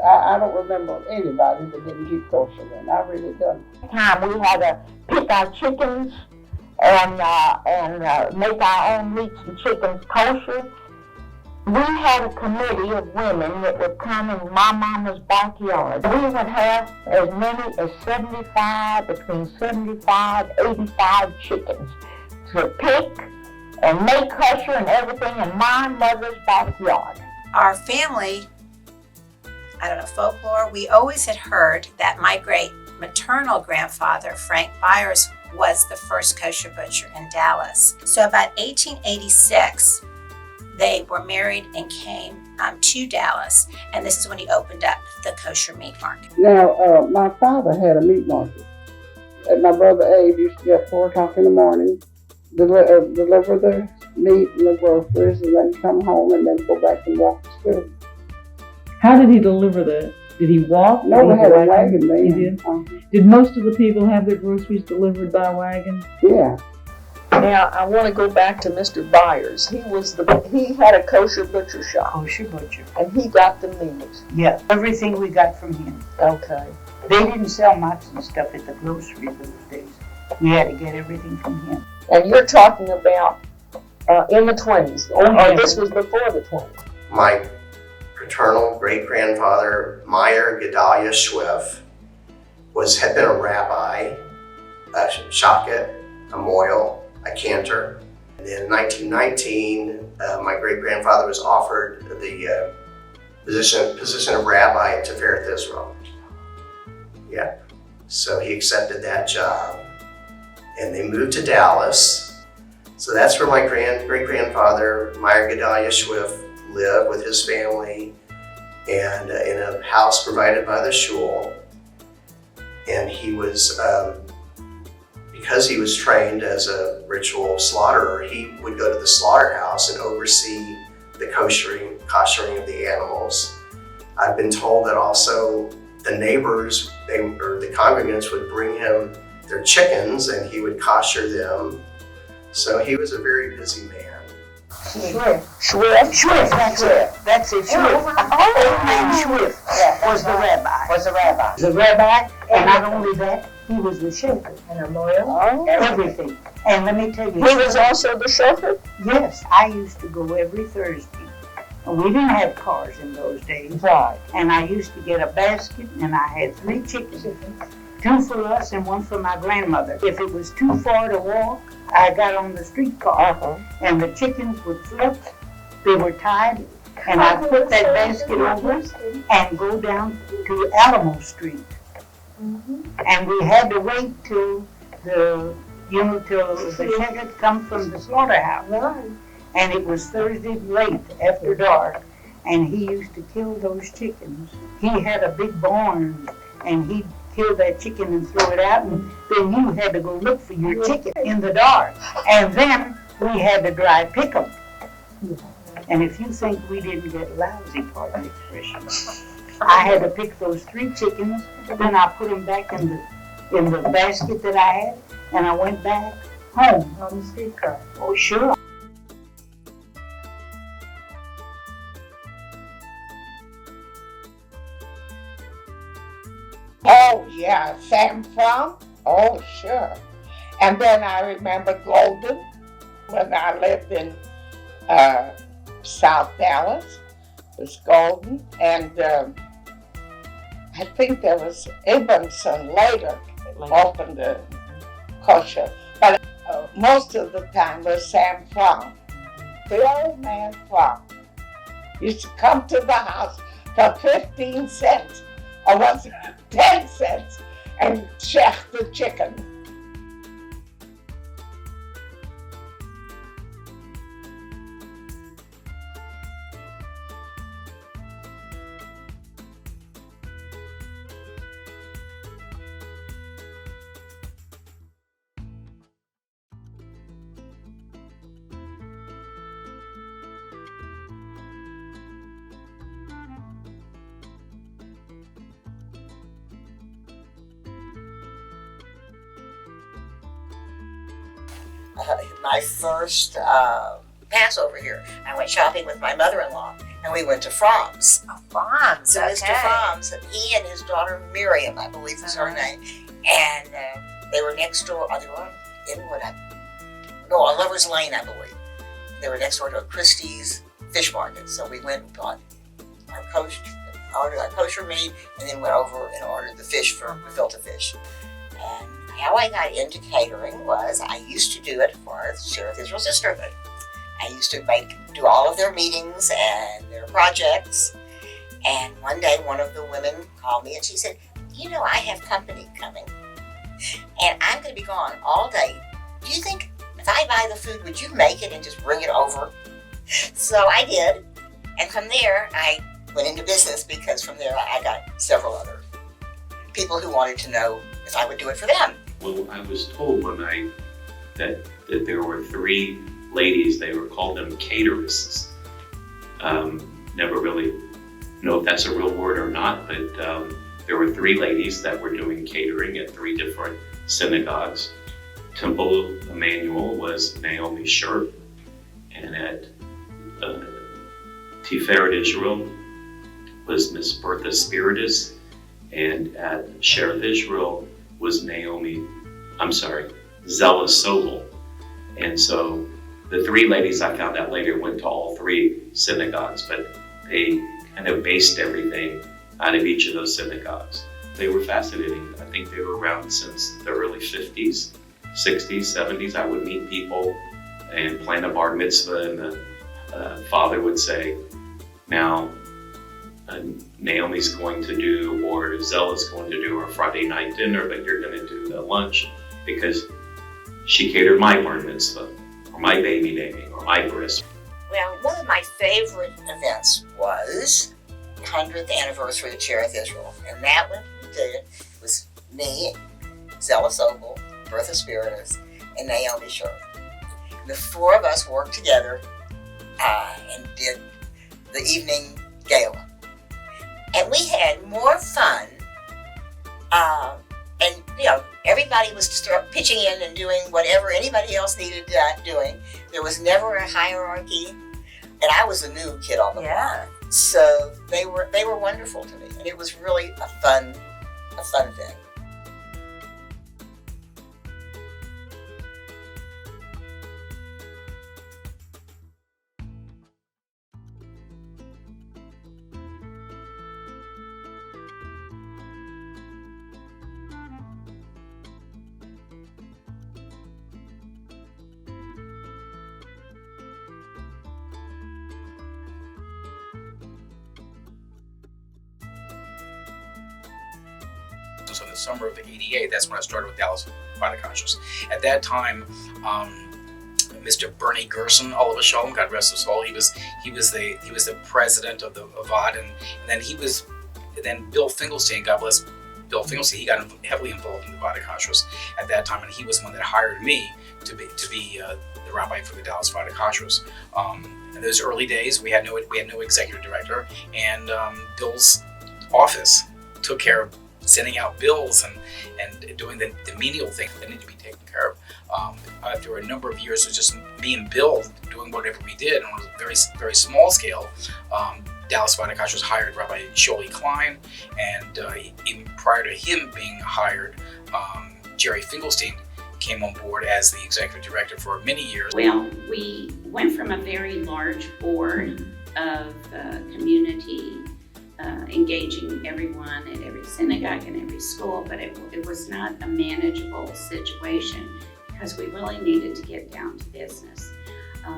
I don't remember anybody that didn't keep kosher then. I really don't. Time we had to pick our chickens and make our own meats and chickens kosher. We had a committee of women that would come in my mama's backyard. We would have as many as 75, between 75, 85 chickens to pick and make kosher and everything in my mother's backyard. Our family, folklore, we always had heard that my great maternal grandfather, Frank Byers, was the first kosher butcher in Dallas. So about 1886, they were married and came to Dallas, and this is when he opened up the kosher meat market. Now, my father had a meat market, and my brother Abe used to get 4 o'clock in the morning, deliver the meat and the groceries, and then come home and then go back and walk to school. How did he deliver that? Did he walk? No, we had a wagon then. He did? Did most of the people have their groceries delivered by wagon? Yeah. Now, I want to go back to Mr. Byers. He had a kosher butcher shop. Kosher butcher. And he got the meat. Yeah, everything we got from him. Okay. They didn't sell much and stuff at the grocery those days. We had to get everything from him. And you're talking about in the 20s. Yeah. This was before the 20s. My paternal great-grandfather, Meyer Gedalia Schwiff, had been a rabbi, a shochet, a moil, a cantor. And in 1919, my great-grandfather was offered the position of rabbi at Tiferet Israel. Yeah, so he accepted that job, and they moved to Dallas. So that's where my great-grandfather, Meyer Gedalia Schwiff, lived with his family, and in a house provided by the shul. And he was, because he was trained as a ritual slaughterer, he would go to the slaughterhouse and oversee the koshering of the animals. I've been told that also the neighbors, or the congregants, would bring him their chickens and he would kosher them. So he was a very busy man. Schwiff, that's it, Schwiff. Old man Schwiff was the rabbi. The rabbi, and not only that, he was the shepherd and a loyal, everything. And let me tell you, He was also the shepherd? yes, I used to go every Thursday. And we didn't have cars in those days. Right. And I used to get a basket, and I had 3 chickens, 2 for us and 1 for my grandmother. If it was too far to walk, I got on the streetcar, and the chickens would flip. They were tied, and I put that basket over and go down to Alamo Street. And we had to wait till the shepherd come from the slaughterhouse. And it was Thursday late after dark, and he used to kill those chickens. He had a big barn, and he'd kill that chicken and throw it out, and then you had to go look for your chicken in the dark. And then we had to dry pick them. And if you think we didn't get lousy, pardon the expression, I had to pick those 3 chickens, then I put them back in the basket that I had, and I went back home on the streetcar. Oh, sure. Oh, yeah, Sam Frum? Oh, sure. And then I remember Golden, when I lived in South Dallas. It was Golden. And I think there was Ibbenson later opened the Kosher. But most of the time was Sam Frum. The old man Frum used to come to the house for 15 cents. Or was it 10 cents, and check the chicken. My first Passover here, I went shopping with my mother-in-law, and we went to Fromm's. Oh, Fromm's, So Mr. Fromm's, and he and his daughter Miriam, I believe is her name, and they were next door. They were on Inwood, on Lover's Lane, I believe. They were next door to a Christie's fish market. So we went and bought ordered our kosher meat, and then went over and ordered the fish for gefilte fish. And how I got into catering was I used to do it for the Sheriff Israel Sisterhood. I used to do all of their meetings and their projects. And one day, one of the women called me and she said, "You know, I have company coming, and I'm going to be gone all day. Do you think if I buy the food, would you make it and just bring it over?" So I did. And from there, I went into business, because from there I got several other people who wanted to know if I would do it for them. Well, I was told one night that there were 3 ladies, they were called them caterists. Never really know if that's a real word or not, but there were 3 ladies that were doing catering at 3 different synagogues. Temple Emmanuel was Naomi Scherp, and at Tiferet Israel was Miss Bertha Spiritus, and at Sheriff Israel was Zella Sobel. And so the 3 ladies I found out later went to all 3 synagogues, but they kind of based everything out of each of those synagogues. They were fascinating. I think they were around since the early 50s, 60s, 70s. I would meet people and plan a bar mitzvah, and the father would say, "Now, Naomi's going to do, or Zella's going to do our Friday night dinner, but you're going to do the lunch because she catered my bar mitzvah, or my baby naming, or my bris." Well, one of my favorite events was the 100th anniversary of Sheriff Israel, and that one we did was me, Zella Sobel, Bertha Spiritus, and Naomi Scherp. The 4 of us worked together and did the evening gala. And we had more fun, and everybody was pitching in and doing whatever anybody else needed doing. There was never a hierarchy, and I was a new kid on the block. So they were wonderful to me, and it was really a fun thing. So in the summer of '88, that's when I started with Dallas Kosher. At that time, Mr. Bernie Gerson, Oliver Shalom, God rest his soul, he was the president of the Avad, and then Bill Finkelstein, God bless Bill Finkelstein, he got heavily involved in the Avad Kosher at that time, and he was the one that hired me to be the rabbi for the Dallas Avad Kosher. In those early days, we had no executive director, and Bill's office took care of sending out bills and doing the menial things that needed to be taken care of. After a number of years, it was just me and Bill doing whatever we did on a very, very small scale. Dallas Avad Kosher hired Rabbi Sholi Klein, and even prior to him being hired, Jerry Finkelstein came on board as the executive director for many years. Well, we went from a very large board of community engaging everyone at every synagogue and every school, but it was not a manageable situation because we really needed to get down to business.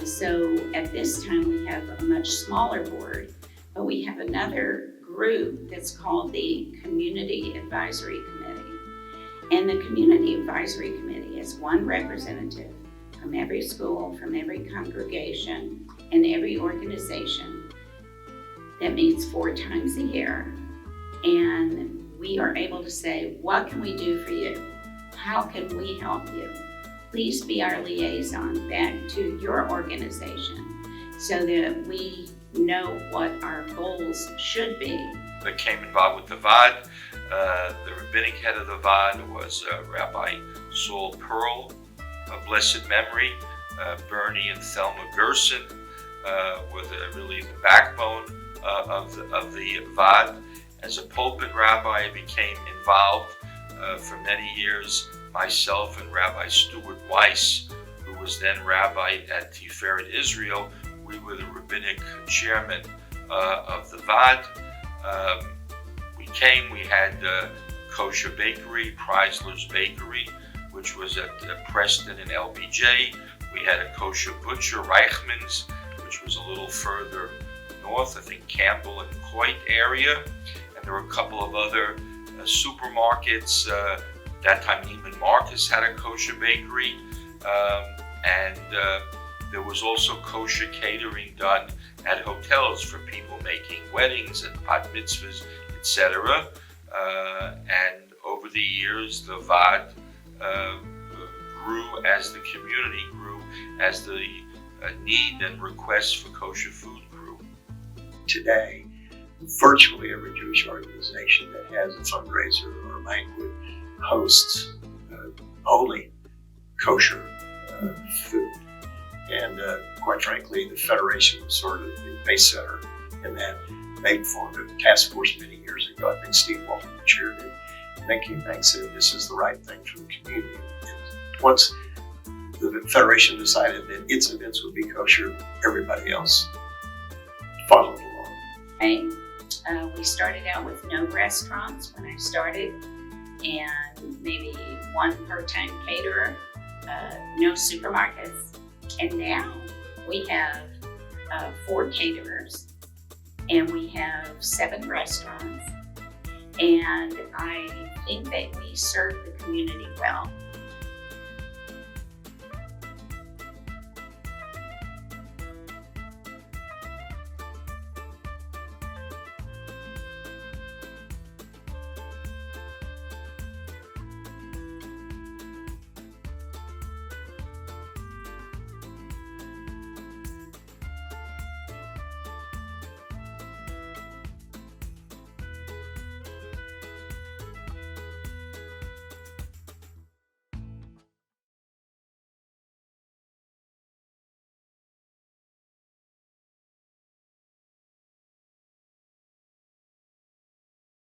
So at this time we have a much smaller board, but we have another group that's called the Community Advisory Committee. And the Community Advisory Committee is one representative from every school, from every congregation, and every organization that meets 4 times a year. And we are able to say, what can we do for you? How can we help you? Please be our liaison back to your organization so that we know what our goals should be. I became involved with the VAD. The rabbinic head of the VAD was Rabbi Saul Pearl, of blessed memory, Bernie and Thelma Gerson, were really the backbone of the Vaad. As a pulpit rabbi, I became involved for many years, myself and Rabbi Stuart Weiss, who was then rabbi at Tiferet Israel. We were the rabbinic chairman of the Vaad. We had Kosher Bakery, Preisler's Bakery, which was at Preston and LBJ. We had a kosher butcher, Reichman's, which was a little further north, I think Campbell and Coit area. And there were a couple of other supermarkets. That time Neiman Marcus had a kosher bakery. And there was also kosher catering done at hotels for people making weddings and bat mitzvahs, etc. And over the years, the Vaad grew as the community grew, as the need and requests for kosher food grew. Today, virtually every Jewish organization that has a fundraiser or a banquet hosts only kosher food. And quite frankly, the Federation was sort of the base center in that. They formed a task force many years ago. I think Steve Walton chaired it. Thinking and said this is the right thing for the community. And once the Federation decided that its events would be kosher, everybody else followed along. Right. We started out with no restaurants when I started, and maybe one part-time caterer, no supermarkets. And now we have 4 caterers. And we have 7 restaurants, and I think that we serve the community well.